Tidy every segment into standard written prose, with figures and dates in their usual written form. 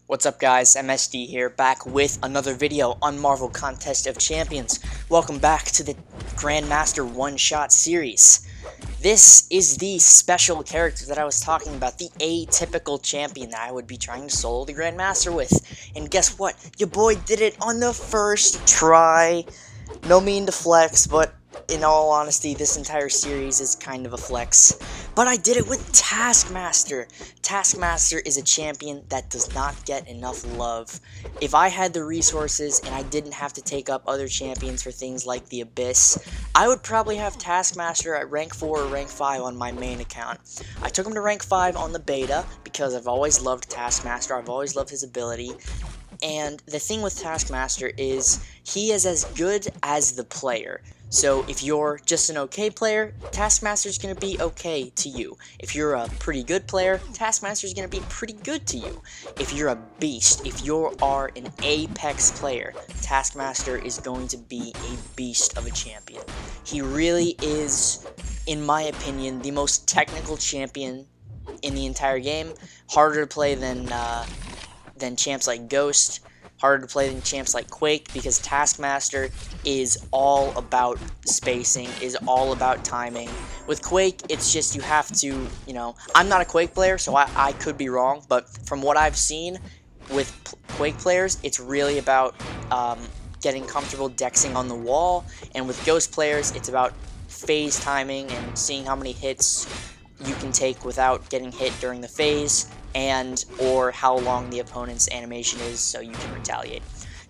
What's up guys, MSD here, back with another video on Marvel Contest of Champions. Welcome back to the GrandMaster one-shot series. This is the special character that I was talking about, the atypical champion that I would be trying to solo the Grandmaster with. And guess what? Your boy did it on the first try. No mean to flex, but in all honesty, this entire series is kind of a flex. But I did it with TaskMaster. TaskMaster is a champion that does not get enough love. If I had the resources and I didn't have to take up other champions for things like the Abyss, I would probably have TaskMaster at rank 4 or rank 5 on my main account. I took him to rank 5 on the beta because I've always loved TaskMaster. I've always loved his ability. And the thing with TaskMaster is he is as good as the player. So if you're just an okay player, Taskmaster's going to be okay to you. If you're a pretty good player, Taskmaster's going to be pretty good to you. If you're a beast, if you are an apex player, Taskmaster is going to be a beast of a champion. He really is, in my opinion, the most technical champion in the entire game. Harder to play than champs like Ghost. Harder to play than champs like Quake, because Taskmaster is all about spacing, is all about timing. With Quake, it's just you have to, I'm not a Quake player, so I could be wrong, but from what I've seen with Quake players, it's really about getting comfortable dexing on the wall, and with Ghost players, it's about phase timing and seeing how many hits you can take without getting hit during the phase, and or how long the opponent's animation is so you can retaliate.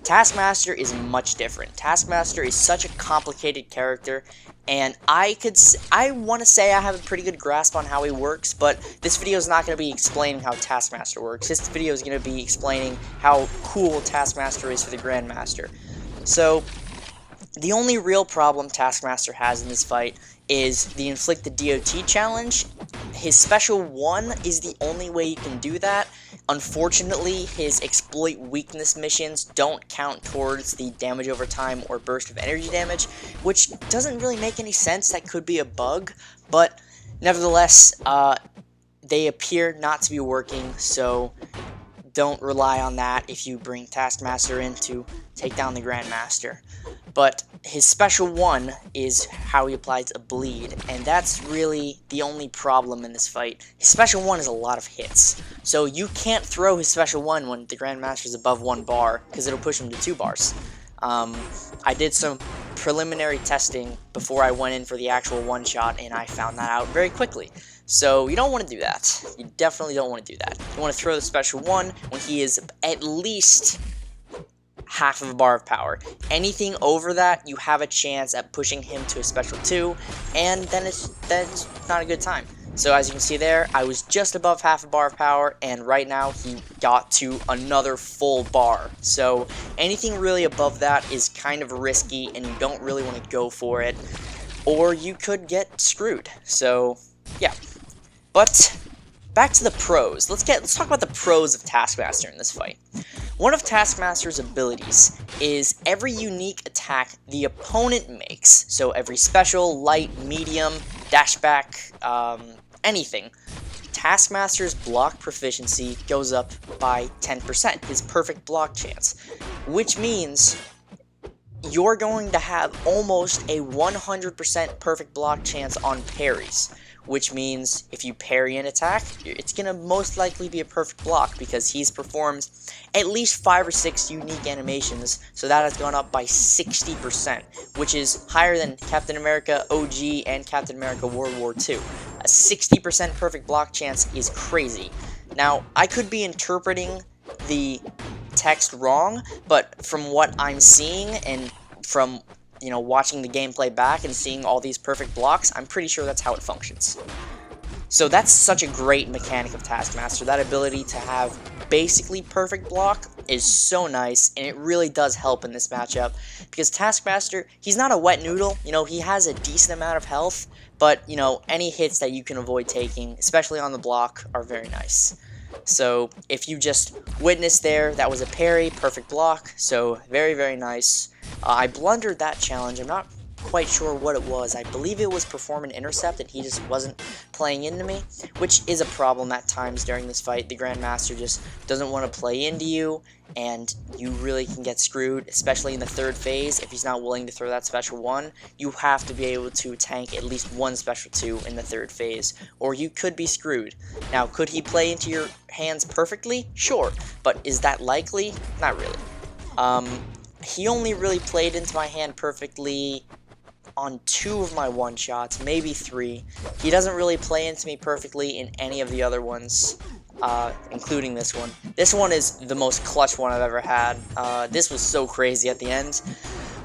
Taskmaster is much different. Taskmaster is such a complicated character, and I want to say I have a pretty good grasp on how he works, but this video is not going to be explaining how Taskmaster works. This video is going to be explaining how cool Taskmaster is for the Grandmaster. So, the only real problem Taskmaster has in this fight is the Inflict the DOT challenge. His special 1 is the only way you can do that. Unfortunately, his exploit weakness missions don't count towards the damage over time or burst of energy damage, which doesn't really make any sense. That could be a bug, but nevertheless, they appear not to be working, so don't rely on that if you bring Taskmaster in to take down the Grandmaster. But his special 1 is how he applies a bleed, and that's really the only problem in this fight. His special 1 is a lot of hits, so you can't throw his special 1 when the Grandmaster is above 1 bar, because it'll push him to 2 bars. I did some preliminary testing before I went in for the actual one-shot, and I found that out very quickly. So you don't want to do that. You definitely don't want to do that. You want to throw the special 1 when he is at least half of a bar of power. Anything over that, you have a chance at pushing him to a special 2, and then that's not a good time. So as you can see there, I was just above half a bar of power, and right now he got to another full bar. So anything really above that is kind of risky, and you don't really want to go for it, or you could get screwed. So yeah, but back to the pros. Let's talk about the pros of Taskmaster in this fight. One of Taskmaster's abilities is every unique attack the opponent makes, so every special, light, medium, dashback, anything, Taskmaster's block proficiency goes up by 10%, his perfect block chance, which means you're going to have almost a 100% perfect block chance on parries, which means if you parry an attack, it's going to most likely be a perfect block because he's performed at least 5 or 6 unique animations, so that has gone up by 60%, which is higher than Captain America OG and Captain America World War II. A 60% perfect block chance is crazy. Now, I could be interpreting the text wrong, but from what I'm seeing and from watching the gameplay back and seeing all these perfect blocks, I'm pretty sure that's how it functions. So that's such a great mechanic of Taskmaster. That ability to have basically perfect block is so nice, and it really does help in this matchup, because Taskmaster, he's not a wet noodle. He has a decent amount of health, but, any hits that you can avoid taking, especially on the block, are very nice. So if you just witnessed there, that was a parry, perfect block, so very, very nice. I blundered that challenge. I'm not quite sure what it was. I believe it was perform an intercept, and he just wasn't playing into me, which is a problem at times during this fight. The Grandmaster just doesn't want to play into you, and you really can get screwed, especially in the third phase. If he's not willing to throw that special 1, you have to be able to tank at least one special 2 in the third phase, or you could be screwed. Now, could he play into your hands perfectly? Sure, but is that likely? Not really. He only really played into my hand perfectly on 2 of my one-shots, maybe 3. He doesn't really play into me perfectly in any of the other ones, including this one. This one is the most clutch one I've ever had. This was so crazy at the end.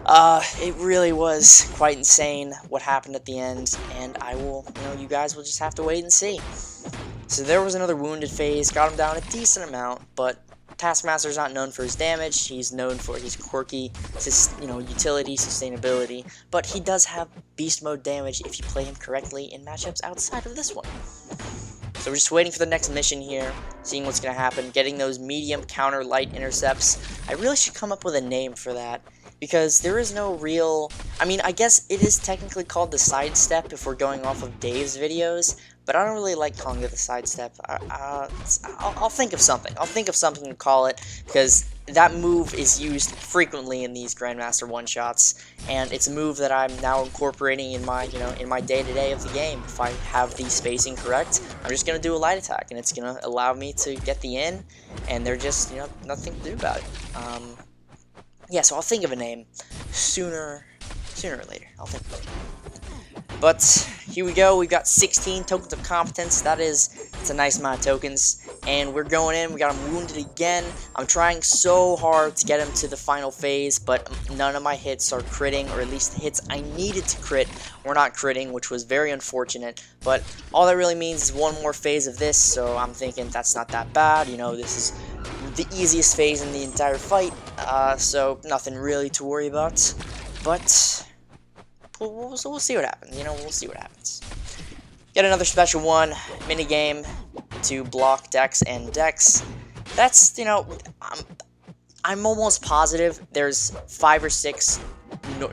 It really was quite insane what happened at the end, and you guys will just have to wait and see. So there was another wounded phase, got him down a decent amount, but TaskMaster's not known for his damage. He's known for his quirky, utility, sustainability, but he does have beast mode damage if you play him correctly in matchups outside of this one. So we're just waiting for the next mission here, seeing what's going to happen, getting those medium counter light intercepts. I really should come up with a name for that, because there is no real... I mean, I guess it is technically called the sidestep if we're going off of Dave's videos, but I don't really like calling it the sidestep. I'll think of something. I'll think of something to call it, because that move is used frequently in these Grandmaster one-shots, and it's a move that I'm now incorporating in my, in my day-to-day of the game. If I have the spacing correct, I'm just going to do a light attack, and it's going to allow me to get the in, and there's just, nothing to do about it. Yeah, so I'll think of a name sooner or later. I'll think of it. But here we go. We've got 16 tokens of competence. It's a nice amount of tokens. And we're going in. We got him wounded again. I'm trying so hard to get him to the final phase, but none of my hits are critting, or at least the hits I needed to crit were not critting, which was very unfortunate. But all that really means is one more phase of this, so I'm thinking that's not that bad. This is the easiest phase in the entire fight, so nothing really to worry about. But we'll see what happens. We'll see what happens. Get another special 1 minigame to block Dex and Dex. That's, I'm almost positive there's 5 or 6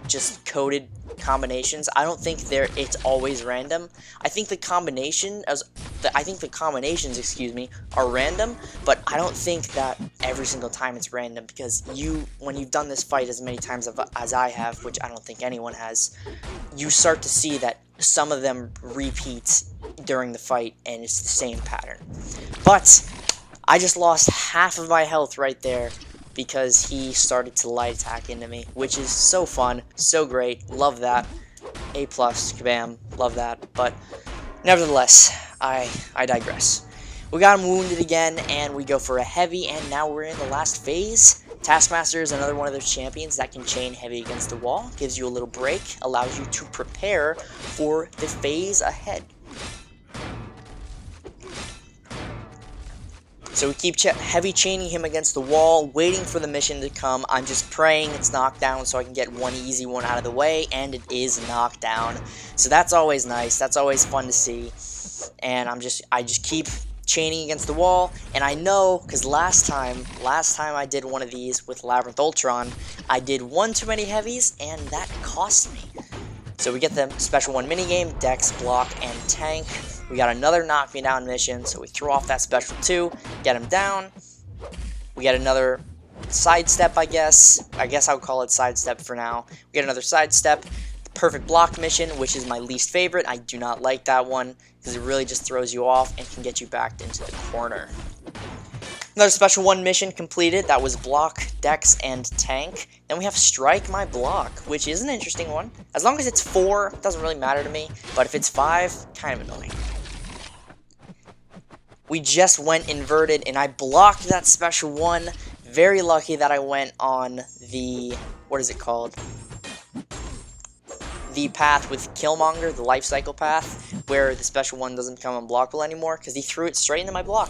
just coded combinations. I don't think it's always random. I think the combinations, are random, but I don't think that every single time it's random, because when you've done this fight as many times as I have, which I don't think anyone has, you start to see that some of them repeat during the fight, and it's the same pattern. But I just lost half of my health right there, because he started to light attack into me, which is so fun, so great, love that. A+, kabam, love that. But nevertheless, I digress. We got him wounded again, and we go for a heavy, and now we're in the last phase. TaskMaster is another one of those champions that can chain heavy against the wall, gives you a little break, allows you to prepare for the phase ahead. So we keep heavy chaining him against the wall, waiting for the mission to come. I'm just praying it's knocked down so I can get one easy one out of the way, and it is knocked down. So that's always nice. That's always fun to see. And I just keep chaining against the wall, and I know, because last time I did one of these with Labyrinth Ultron, I did one too many heavies, and that cost me. So we get the special 1 minigame, Dex, Block, and Tank. We got another knock me down mission, so we throw off that special 2, get him down. We get another sidestep, I guess. I guess I'll call it sidestep for now. We get another sidestep. The perfect block mission, which is my least favorite. I do not like that one, because it really just throws you off and can get you backed into the corner. Another special 1 mission completed. That was Block, Dex, and Tank. Then we have Strike My Block, which is an interesting one. As long as it's 4, it doesn't really matter to me. But if it's 5, kind of annoying. We just went inverted, and I blocked that special 1. Very lucky that I went on the, what is it called? The path with Killmonger, the life cycle path, where the special 1 doesn't become unblockable anymore, because he threw it straight into my block.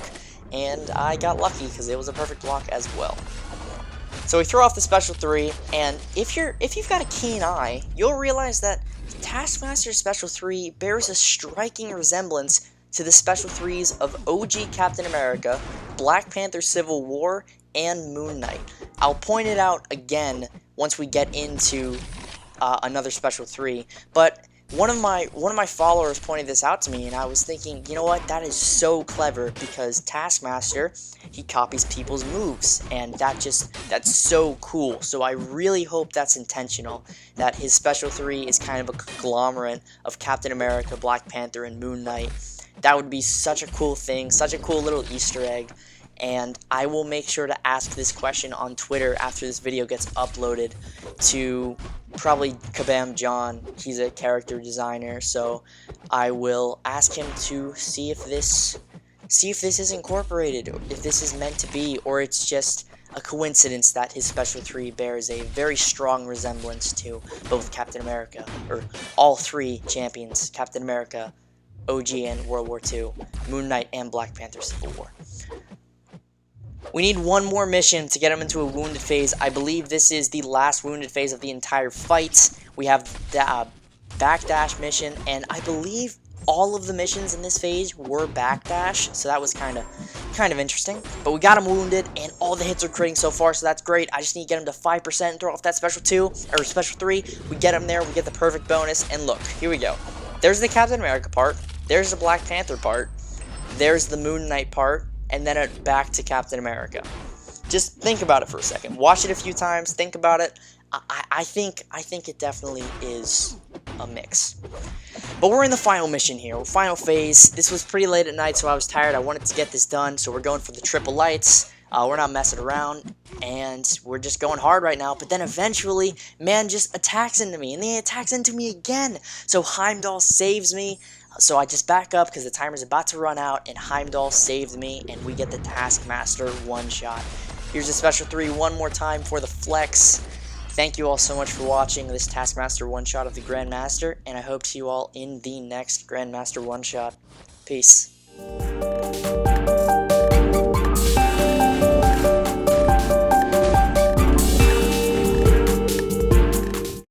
And I got lucky, because it was a perfect block as well. So we throw off the special 3, and if you've got a keen eye, you'll realize that TaskMaster's special 3 bears a striking resemblance to the special 3s of OG Captain America, Black Panther Civil War, and Moon Knight. I'll point it out again once we get into another special 3. But one of my followers pointed this out to me, and I was thinking, you know what, that is so clever, because TaskMaster, he copies people's moves, and that's so cool. So I really hope that's intentional, that his special 3 is kind of a conglomerate of Captain America, Black Panther, and Moon Knight. That would be such a cool thing, such a cool little Easter egg. And I will make sure to ask this question on Twitter after this video gets uploaded to probably Kabam John. He's a character designer, so I will ask him to see if this is incorporated, or if this is meant to be, or it's just a coincidence that his special 3 bears a very strong resemblance to both Captain America, or all 3 champions, Captain America, OG and World War II, Moon Knight, and Black Panther Civil War. We need one more mission to get him into a wounded phase. I believe this is the last wounded phase of the entire fight. We have the backdash mission, and I believe all of the missions in this phase were backdash, so that was kind of interesting. But we got him wounded, and all the hits are critting so far, so that's great. I just need to get him to 5% and throw off that special 2, or special 3. We get him there, we get the perfect bonus, and look, here we go. There's the Captain America part, there's the Black Panther part, there's the Moon Knight part, and then back to Captain America. Just think about it for a second. Watch it a few times. Think about it. I think it definitely is a mix. But we're in the final mission here. Final phase. This was pretty late at night, so I was tired. I wanted to get this done, so we're going for the triple lights. We're not messing around, and we're just going hard right now. But then eventually, man just attacks into me, and then he attacks into me again. So Heimdall saves me. So I just back up because the timer's about to run out, and Heimdall saved me, and we get the TaskMaster one-shot. Here's a special 3 one more time for the flex. Thank you all so much for watching this TaskMaster one-shot of the GrandMaster, and I hope to see you all in the next GrandMaster one-shot. Peace.